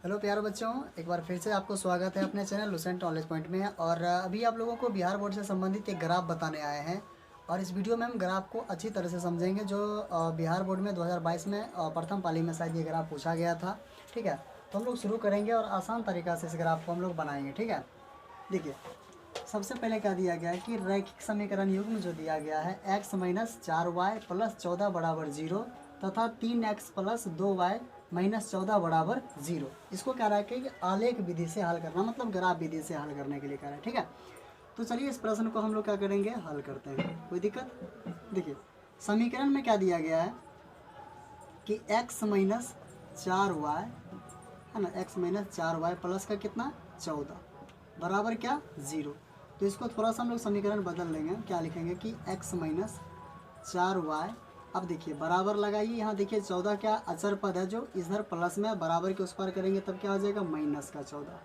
Hello प्यारे बच्चों, एक बार फिर से आपको स्वागत है अपने चैनल लुसेंट नॉलेज पॉइंट में। और अभी आप लोगों को बिहार बोर्ड से संबंधित एक ग्राफ बताने आए हैं। और इस वीडियो में हम ग्राफ को अच्छी तरह से समझेंगे, जो बिहार बोर्ड में 2022 में प्रथम पाली में शायद ये ग्राफ पूछा गया था। ठीक है, तो हम लोग शुरू करेंगे और आसान तरीक़ा से इस ग्राफ को हम लोग बनाएंगे। ठीक है, देखिए सबसे पहले क्या दिया गया है कि रैखिक समीकरण युग्म जो दिया गया है x माइनस 4y प्लस 14 बराबर 0 तथा 3x प्लस 2y माइनस 14 बराबर 0। इसको क्या रहा है कि आलेख विधि से हल करना, मतलब ग्राफ विधि से हल करने के लिए कह रहा है। ठीक है, तो चलिए इस प्रश्न को हम लोग क्या करेंगे, हल करते हैं। कोई दिक्कत? देखिए समीकरण में क्या दिया गया है कि x माइनस 4y है ना, x माइनस 4y प्लस का कितना 14 बराबर क्या 0। तो इसको थोड़ा सा हम लोग समीकरण बदल लेंगे। क्या लिखेंगे कि x माइनस 4y, अब देखिए बराबर लगाइए। यहाँ देखिए 14 क्या अचर पद है, जो इधर प्लस में बराबर के उस पार करेंगे तब क्या हो जाएगा माइनस का 14।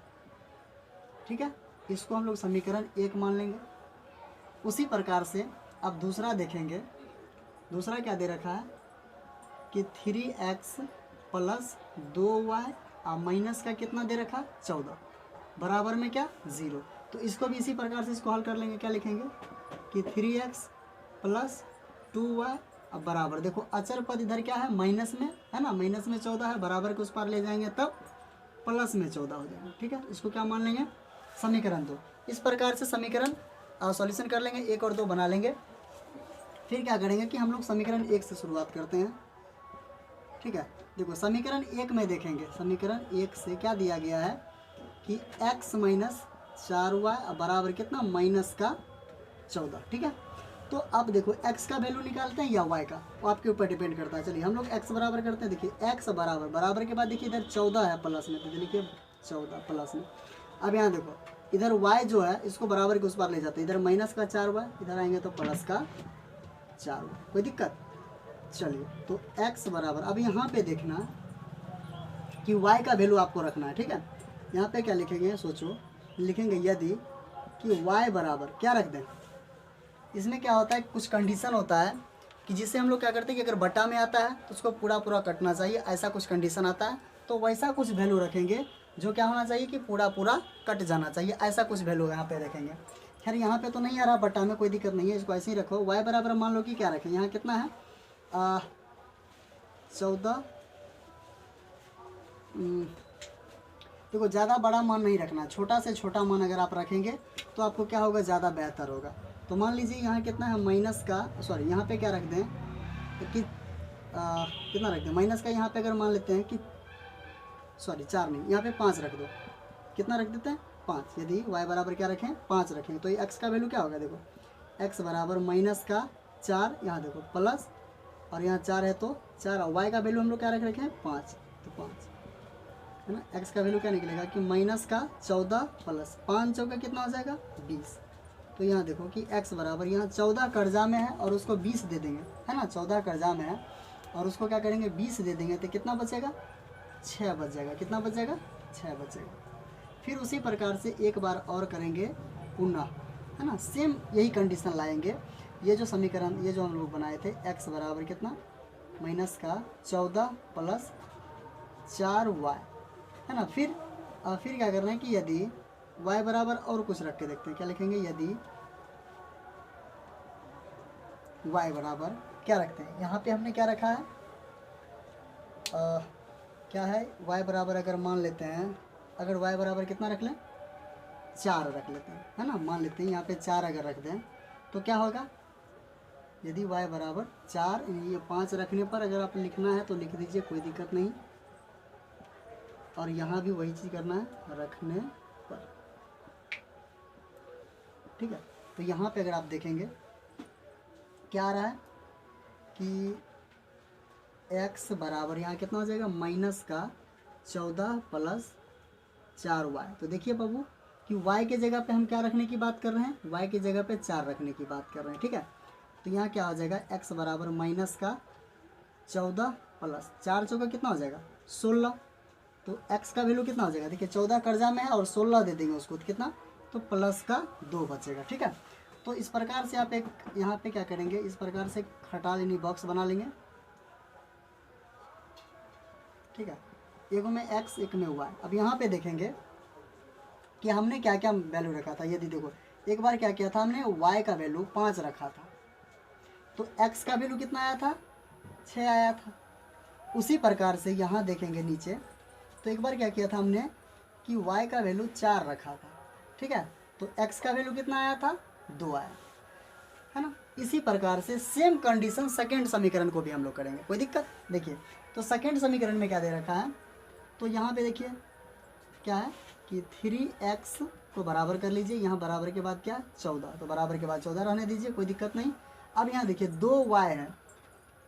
ठीक है, इसको हम लोग समीकरण 1 मान लेंगे। उसी प्रकार से अब दूसरा देखेंगे। दूसरा क्या दे रखा है कि 3x प्लस 2y माइनस का कितना दे रखा 14 बराबर में क्या 0। तो इसको भी इसी प्रकार से इसको हल कर लेंगे। क्या लिखेंगे कि 3x प्लस 2y अब बराबर, देखो अचर पद इधर क्या है माइनस में है ना, माइनस में 14 है, बराबर के उस पार ले जाएंगे तब प्लस में 14 हो जाएगा। ठीक है, इसको क्या मान लेंगे समीकरण 2। इस प्रकार से समीकरण सॉल्यूशन कर लेंगे, 1 और 2 बना लेंगे। फिर क्या करेंगे कि हम लोग समीकरण 1 से शुरुआत करते हैं। ठीक है, देखो समीकरण 1 में देखेंगे। समीकरण 1 से क्या दिया गया है कि x माइनस 4y बराबर कितना माइनस का 14। ठीक है, तो अब देखो x का वैल्यू निकालते हैं या y का, वो आपके ऊपर डिपेंड करता है। चलिए हम लोग x बराबर करते हैं। देखिए x बराबर, बराबर के बाद देखिए इधर 14 है प्लस में, तो लिखिए 14 प्लस में। अब यहाँ देखो इधर y जो है इसको बराबर के उस पार ले जाते हैं, इधर माइनस का 4y, इधर आएंगे तो प्लस का 4y। कोई दिक्कत? चलिए तो x बराबर, अब यहाँ पे देखना कि y का वैल्यू आपको रखना है। ठीक है, यहाँ पे क्या लिखेंगे सोचो, लिखेंगे यदि कि y बराबर क्या रख दें। इसमें क्या होता है, कुछ कंडीशन होता है कि जिससे हम लोग क्या करते हैं कि अगर बटा में आता है तो उसको पूरा पूरा कटना चाहिए, ऐसा कुछ कंडीशन आता है। तो वैसा कुछ वैल्यू रखेंगे जो क्या होना चाहिए कि पूरा पूरा कट जाना चाहिए, ऐसा कुछ वैल्यू यहाँ पे रखेंगे। खैर यहाँ पे तो नहीं आ रहा बटा में, कोई दिक्कत नहीं है, इसको ऐसे ही रखो। y बराबर मान लो कि क्या रखें, यहाँ कितना है 14। देखो ज़्यादा बड़ा मान नहीं रखना, छोटा से छोटा मान अगर आप रखेंगे तो आपको क्या होगा, ज़्यादा बेहतर होगा। तो मान लीजिए यहाँ कितना है माइनस का, सॉरी यहाँ पे क्या रख दें कि कितना रख दें माइनस का, यहाँ पे अगर मान लेते हैं कि सॉरी 4 नहीं, यहाँ पे 5 रख दो। कितना रख देते हैं 5। यदि y बराबर क्या रखें 5 रखें तो ये x का वैल्यू क्या होगा, देखो x बराबर माइनस का 4, यहाँ देखो प्लस, और यहाँ 4 है तो 4, और y का वैल्यू हम लोग क्या रख रखे हैं 5, तो 5 है ना। x का वैल्यू क्या निकलेगा कि माइनस का 14 प्लस 5 चौका कितना हो जाएगा 20। तो यहाँ देखो कि x बराबर, यहाँ 14 कर्जा में है और उसको 20 दे देंगे, है ना। 14 कर्जा में है और उसको क्या करेंगे 20 दे देंगे, तो कितना बचेगा 6 बच जाएगा। कितना बच जाएगा 6 बच जाएगा। फिर उसी प्रकार से एक बार और करेंगे पुनः, है ना, सेम यही कंडीशन लाएंगे। ये जो समीकरण ये जो हम लोग बनाए थे, x बराबर कितना माइनस का 14 प्लस 4y, है ना। फिर क्या करना है कि यदि y बराबर और कुछ रख के देखते हैं। क्या लिखेंगे, यदि y बराबर क्या रखते हैं, यहाँ पे हमने क्या रखा है क्या है y बराबर, अगर मान लेते हैं, अगर y बराबर कितना रख लें 4 रख लेते हैं, है ना। मान लेते हैं यहाँ पे 4 अगर रख दें तो क्या होगा, यदि y बराबर 4, ये 5 रखने पर अगर आप लिखना है तो लिख दीजिए, कोई दिक्कत नहीं। और यहाँ भी वही चीज़ करना है रखने पर। ठीक है, तो यहाँ पे अगर आप देखेंगे क्या आ रहा है कि x बराबर यहाँ कितना हो जाएगा माइनस का 14 प्लस 4y। तो देखिए बाबू कि y के जगह पे हम क्या रखने की बात कर रहे हैं, y के जगह पे 4 रखने की बात कर रहे हैं। ठीक है, तो यहाँ क्या हो जाएगा x बराबर माइनस का 14 प्लस 4 चौका कितना हो जाएगा 16। तो x का वैल्यू कितना हो जाएगा, देखिए 14 कर्जा में है और 16 दे देंगे उसको, तो कितना, तो प्लस का 2 बचेगा। ठीक है, तो इस प्रकार से आप एक यहाँ पे क्या करेंगे, इस प्रकार से हटा लेनी बॉक्स बना लेंगे। ठीक है, एक में x एक में y। अब यहाँ पे देखेंगे कि हमने क्या क्या वैल्यू रखा था। यदि देखो एक बार क्या किया था हमने, y का वैल्यू 5 रखा था, तो x का वैल्यू कितना आया था, 6 आया था। उसी प्रकार से यहाँ देखेंगे नीचे, तो एक बार क्या किया था हमने कि y का वैल्यू 4 रखा था, ठीक है, तो x का वैल्यू कितना आया था, 2 आया, है ना। इसी प्रकार से सेम कंडीशन सेकेंड समीकरण को भी हम लोग करेंगे, कोई दिक्कत। देखिए तो सेकेंड समीकरण में क्या दे रखा है, तो यहाँ पे देखिए क्या है कि 3x को बराबर कर लीजिए, यहाँ बराबर के बाद क्या 14, तो बराबर के बाद 14 रहने दीजिए, कोई दिक्कत नहीं। अब यहाँ देखिए 2y है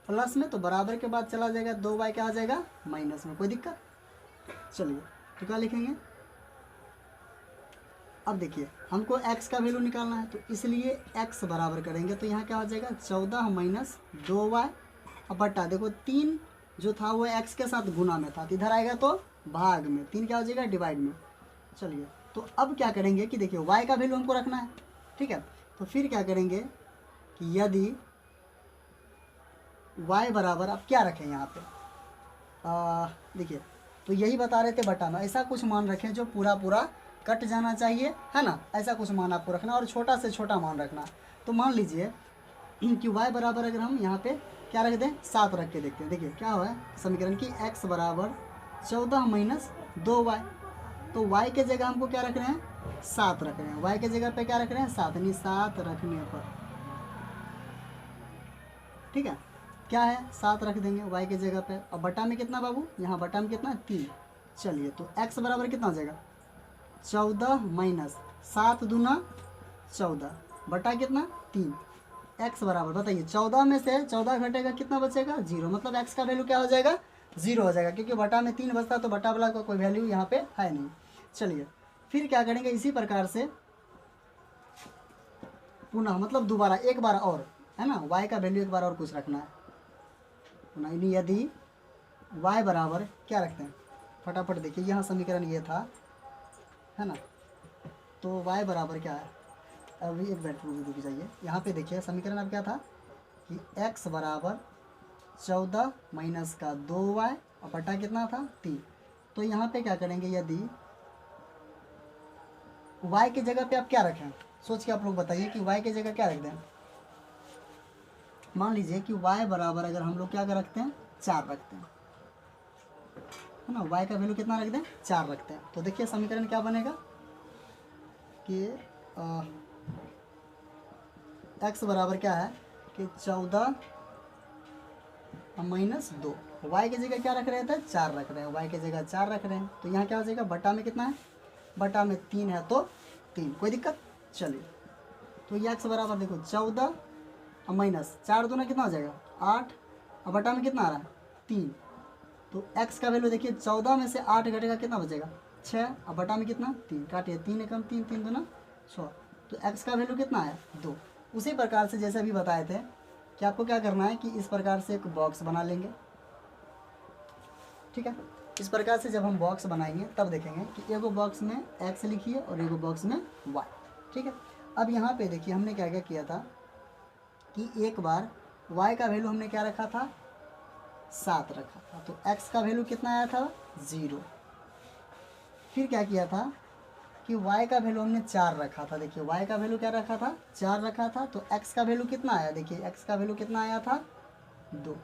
प्लस में, तो बराबर के बाद चला जाएगा 2y क्या आ जाएगा माइनस में, कोई दिक्कत। चलिए तो क्या लिखेंगे, अब देखिए हमको x का वैल्यू निकालना है, तो इसलिए x बराबर करेंगे, तो यहाँ क्या हो जाएगा 14 माइनस 2y, अब बट्टा देखो 3 जो था वो x के साथ गुना में था, तो इधर आएगा तो भाग में, 3 क्या हो जाएगा डिवाइड में। चलिए तो अब क्या करेंगे कि देखिए y का वैल्यू हमको रखना है, ठीक है, तो फिर क्या करेंगे कि यदि y बराबर, अब क्या रखें यहाँ पे, देखिए तो यही बता रहे थे बटा में, ऐसा कुछ मान रखें जो पूरा पूरा कट जाना चाहिए, है ना, ऐसा कुछ मान आपको रखना और छोटा से छोटा मान रखना। तो मान लीजिए कि y बराबर अगर हम यहाँ पे क्या रख दें, 7 रख के देखते हैं। देखिए क्या हुआ है समीकरण की, x बराबर 14 माइनस 2y, तो y के जगह हमको क्या रख रहे हैं, 7 रख रहे हैं, y के जगह पे क्या रख रहे हैं 7, यानी 7 रखने पर, ठीक है, क्या है 7 रख देंगे y के जगह पे। अब बटा में कितना बाबू, यहाँ बटा में कितना 3। चलिए तो x बराबर कितना हो जाएगा 14 माइनस 7 दूना 14 बटा कितना 3, x बराबर बताइए 14 में से 14 घटेगा कितना बचेगा 0, मतलब x का वैल्यू क्या हो जाएगा 0 हो जाएगा, क्योंकि बटा में 3 बचता तो बटा वाला का कोई वैल्यू यहाँ पे है नहीं। चलिए फिर क्या करेंगे, इसी प्रकार से पुनः मतलब दोबारा एक बार और, है ना, y का वैल्यू एक बार और कुछ रखना है पुनः। यदि y बराबर क्या रखते हैं फटाफट देखिए, यहाँ समीकरण ये था, है ना, तो y बराबर क्या है, अभी एक मिनट रुक जाइए, यहाँ पे देखिए समीकरण अब क्या था कि x बराबर 14 माइनस का 2y और बटा कितना था 3। तो यहाँ पे क्या करेंगे, यदि y की जगह पे आप क्या रखें, सोच के आप लोग बताइए कि y की जगह क्या रख दें। मान लीजिए कि y बराबर अगर हम लोग क्या रखते हैं 4 रखते हैं, है ना, y का वैल्यू कितना रख दें 4 रखते हैं, तो देखिए समीकरण क्या बनेगा कि x बराबर क्या है कि 14 माइनस 2, y की जगह क्या रख रहे थे 4 रख रहे हैं, y की जगह 4 रख रहे हैं, तो यहाँ क्या हो जाएगा बटा में कितना है, बटा में 3 है तो 3, कोई दिक्कत। चलिए तो ये x बराबर देखो 14 माइनस 4 दूना कितना हो जाएगा 8, और बटा में कितना आ रहा है 3, तो x का वैल्यू देखिए 14 में से 8 घटेगा कितना बचेगा 6, और बटा में कितना 3, काटिए 3 एकम 3, 3 दूना 6, तो x का वैल्यू कितना है 2। उसी प्रकार से जैसे अभी बताए थे कि आपको क्या करना है कि इस प्रकार से एक बॉक्स बना लेंगे, ठीक है। इस प्रकार से जब हम बॉक्स बनाएंगे तब देखेंगे कि एगो बॉक्स में x लिखिए और एगो बॉक्स में y, ठीक है। अब यहाँ पे देखिए हमने क्या क्या किया था कि एक बार y का वैल्यू हमने क्या रखा था 7 रखा था, तो x का वैल्यू कितना आया था 0। फिर क्या किया था कि y का वैल्यू हमने 4 रखा था, देखिए y का वैल्यू क्या रखा था 4 रखा था, तो x का वैल्यू कितना आया, देखिए x का वैल्यू कितना आया था 2।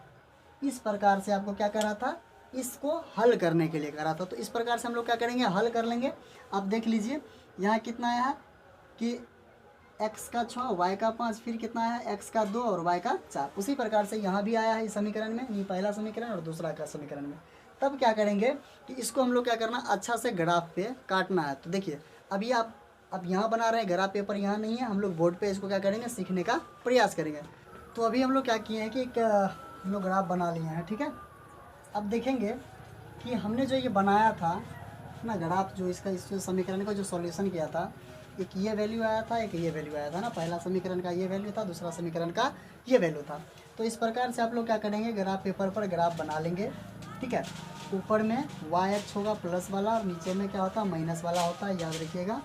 इस प्रकार से आपको क्या करा था, इसको हल करने के लिए करा था, तो इस प्रकार से हम लोग क्या करेंगे हल कर लेंगे। आप देख लीजिए यहाँ कितना आया है कि x का 6 y का 5, फिर कितना है x का 2 और y का 4। उसी प्रकार से यहाँ भी आया है इस समीकरण में, ये पहला समीकरण और दूसरा का समीकरण में। तब क्या करेंगे कि इसको हम लोग क्या करना अच्छा से ग्राफ पे काटना है। तो देखिए अभी आप अब यहाँ बना रहे हैं, ग्राफ पेपर यहाँ नहीं है, हम लोग बोर्ड पे इसको क्या करेंगे सीखने का प्रयास करेंगे। तो अभी हम लोग क्या किए हैं कि एक हम लोग ग्राफ बना लिए हैं, ठीक है। अब देखेंगे कि हमने जो ये बनाया था ना ग्राफ, जो इसका इस समीकरण का जो सॉल्यूशन किया था, एक ये वैल्यू आया था, एक ये वैल्यू आया था ना, पहला समीकरण का ये वैल्यू था, दूसरा समीकरण का ये वैल्यू था। तो इस प्रकार से आप लोग क्या करेंगे ग्राफ पेपर पर ग्राफ बना लेंगे, ठीक है। ऊपर में वाई एक्स होगा प्लस वाला, और नीचे में क्या होता है माइनस वाला होता है, याद रखिएगा।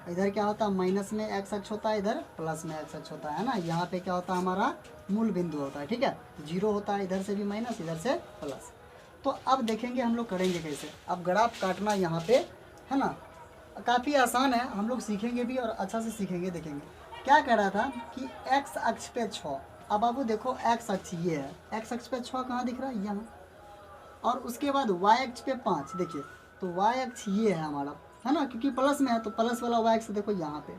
इधर क्या होता है माइनस में एक्स अक्ष होता है, इधर प्लस में एक्स अक्ष होता है ना। यहाँ पे क्या होता है हमारा मूल बिंदु होता है, ठीक है। जीरो होता है, इधर से भी माइनस इधर से प्लस। तो अब देखेंगे हम लोग करेंगे कैसे। अब ग्राफ काटना यहाँ पे है ना, काफ़ी आसान है, हम लोग सीखेंगे भी और अच्छा से सीखेंगे। देखेंगे क्या कह रहा था कि x अक्ष पे 6। अब बाबू देखो x अक्ष ये है, x अक्ष पे 6 कहाँ दिख रहा है, यहाँ। और उसके बाद y अक्ष पे 5, देखिए तो y अक्ष ये है हमारा, है ना, क्योंकि प्लस में है तो प्लस वाला y अक्ष देखो यहाँ पे,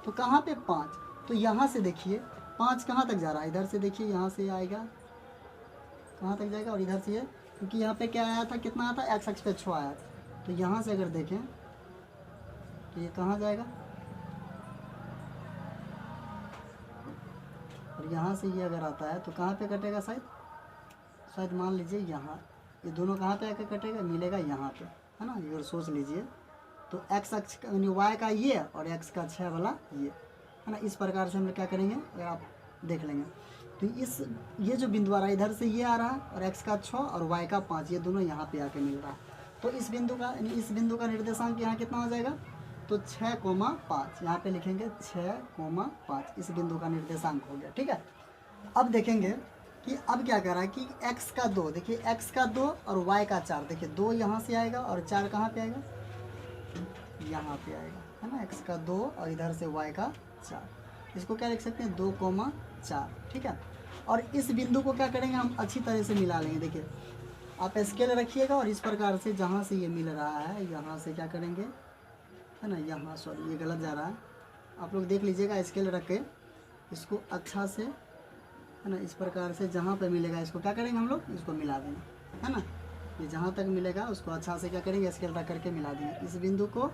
तो कहाँ पे 5, तो यहाँ से देखिए 5 कहाँ तक जा रहा है, इधर से देखिए यहाँ से आएगा कहाँ तक जाएगा, और इधर से ये, क्योंकि यहाँ पे क्या आया था, कितना आया था, x अक्ष पे 6 आया था, तो यहाँ से अगर देखें तो ये कहाँ जाएगा, और यहाँ से ये अगर आता है तो कहाँ पे कटेगा, शायद मान लीजिए यहाँ, ये दोनों कहाँ पे आकर कटेगा, मिलेगा यहाँ पे, है ना, ये सोच लीजिए। तो x अक्ष का यानी y का ये और x का 6 वाला ये, है ना, इस प्रकार से हम लोग क्या करेंगे, अगर आप देख लेंगे तो ये जो बिंदु आ रहा है इधर से ये आ रहा है, और x का 6 और y का 5 ये दोनों यहाँ पे आके मिल रहा है। तो इस बिंदु का यानी इस बिंदु का निर्देशांक यहाँ कितना हो जाएगा, तो 6,5 यहाँ पे लिखेंगे 6,5, इस बिंदु का निर्देशांक हो गया। ठीक है, अब देखेंगे कि अब क्या कर रहा है कि x का 2, देखिए x का 2 और y का 4, देखिए 2 यहाँ से आएगा और 4 कहाँ पे आएगा, यहाँ पे आएगा, है ना, x का 2 और इधर से y का 4, इसको क्या लिख सकते हैं 2,4। ठीक है, और इस बिंदु को क्या करेंगे हम अच्छी तरह से मिला लेंगे। देखिए आप स्केल रखिएगा और इस प्रकार से जहाँ से ये मिल रहा है यहाँ से क्या करेंगे, है ना, यहाँ सॉरी ये गलत जा रहा है, आप लोग देख लीजिएगा, स्केल रख के इसको अच्छा से, है ना, इस प्रकार से जहाँ पे मिलेगा इसको क्या करेंगे हम लोग, इसको मिला देंगे, है ना, ये जहाँ तक मिलेगा उसको अच्छा से क्या करेंगे, स्केल रख करके मिला देंगे, इस बिंदु को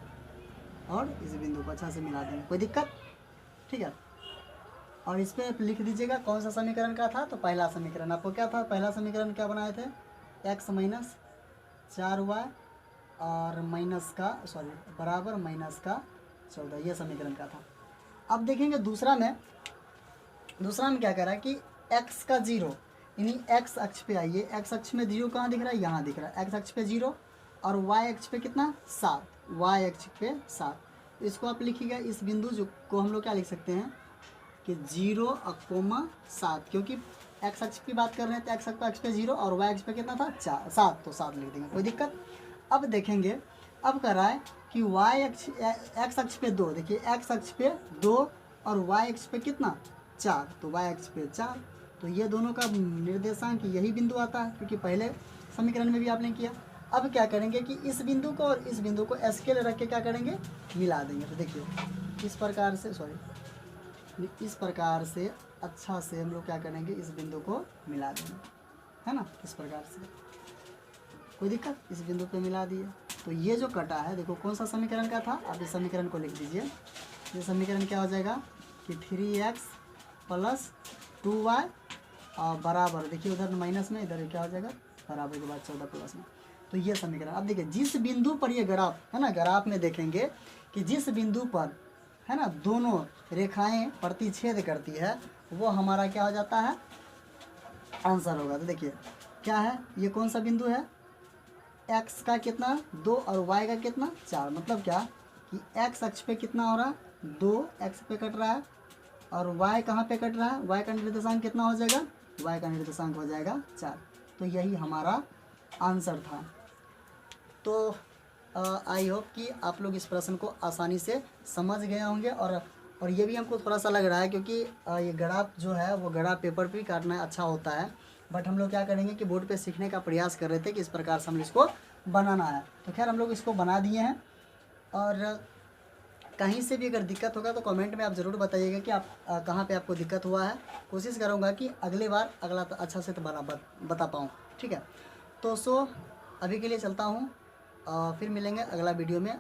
और इस बिंदु को अच्छा से मिला देंगे, कोई दिक्कत। ठीक है, और इस पर लिख दीजिएगा कौन सा समीकरण का था, तो पहला समीकरण आपको क्या था, पहला समीकरण क्या बनाए थे, x माइनस 4y और माइनस का सॉरी बराबर माइनस का 14, ये समीकरण का था। अब देखेंगे दूसरा में क्या कह रहा है कि x का 0 यानी x अक्ष पे आइए, x अक्ष में 0 कहाँ दिख रहा है, यहाँ दिख रहा है, x अक्ष पे 0 और y अक्ष पे कितना 7, y अक्ष पे 7, इसको आप लिखिएगा, इस बिंदु जो को हम लोग क्या लिख सकते हैं कि 0,7, क्योंकि x अक्ष की बात कर रहे हैं तो x अक्ष पे 0 और y अक्ष पे कितना था 7, तो 7 लिख देंगे, कोई दिक्कत। अब देखेंगे अब कह रहा है कि y अक्ष x अक्ष पे 2, देखिए x अक्ष पे 2 और y अक्ष पे कितना 4, तो y अक्ष पे 4, तो ये दोनों का निर्देशांक यही बिंदु आता है, क्योंकि पहले समीकरण में भी आपने किया। अब क्या करेंगे कि इस बिंदु को और इस बिंदु को स्केल रख के क्या करेंगे, मिला देंगे। तो देखिए इस प्रकार से इस प्रकार से अच्छा से हम लोग क्या करेंगे, इस बिंदु को मिला देंगे, है ना, इस प्रकार से, कोई दिक्कत, इस बिंदु पे मिला दिए। तो ये जो कटा है देखो कौन सा समीकरण का था, आप इस समीकरण को लिख दीजिए, ये समीकरण क्या हो जाएगा कि 3x प्लस 2y और बराबर, देखिए उधर माइनस में, इधर क्या हो जाएगा बराबर के बाद 14 प्लस में, तो ये समीकरण। अब देखिए जिस बिंदु पर ये ग्राफ है ना, ग्राफ में देखेंगे कि जिस बिंदु पर है ना दोनों रेखाएं प्रतिच्छेद करती है वो हमारा क्या हो जाता है, आंसर होगा। तो देखिए क्या है, ये कौन सा बिंदु है, x का कितना 2 और y का कितना 4, मतलब क्या कि x अक्ष पे कितना हो रहा है 2, x पे कट रहा है, और y कहाँ पे कट रहा है, y का निर्देशांक कितना हो जाएगा, y का निर्देशांक हो जाएगा 4, तो यही हमारा आंसर था। तो आई होप कि आप लोग इस प्रश्न को आसानी से समझ गए होंगे, और ये भी हमको थोड़ा सा लग रहा है क्योंकि ये ग्राफ जो है वो ग्राफ पेपर पे भी काटना अच्छा होता है, बट हम लोग क्या करेंगे कि बोर्ड पे सीखने का प्रयास कर रहे थे कि इस प्रकार से हम इसको बनाना है। तो खैर हम लोग इसको बना दिए हैं, और कहीं से भी अगर दिक्कत होगा तो कमेंट में आप ज़रूर बताइएगा कि आप कहाँ पे आपको दिक्कत हुआ है, कोशिश करूँगा कि अगली बार अगला तो अच्छा से तो बता पाऊँ। ठीक है, तो अभी के लिए चलता हूँ, फिर मिलेंगे अगला वीडियो में।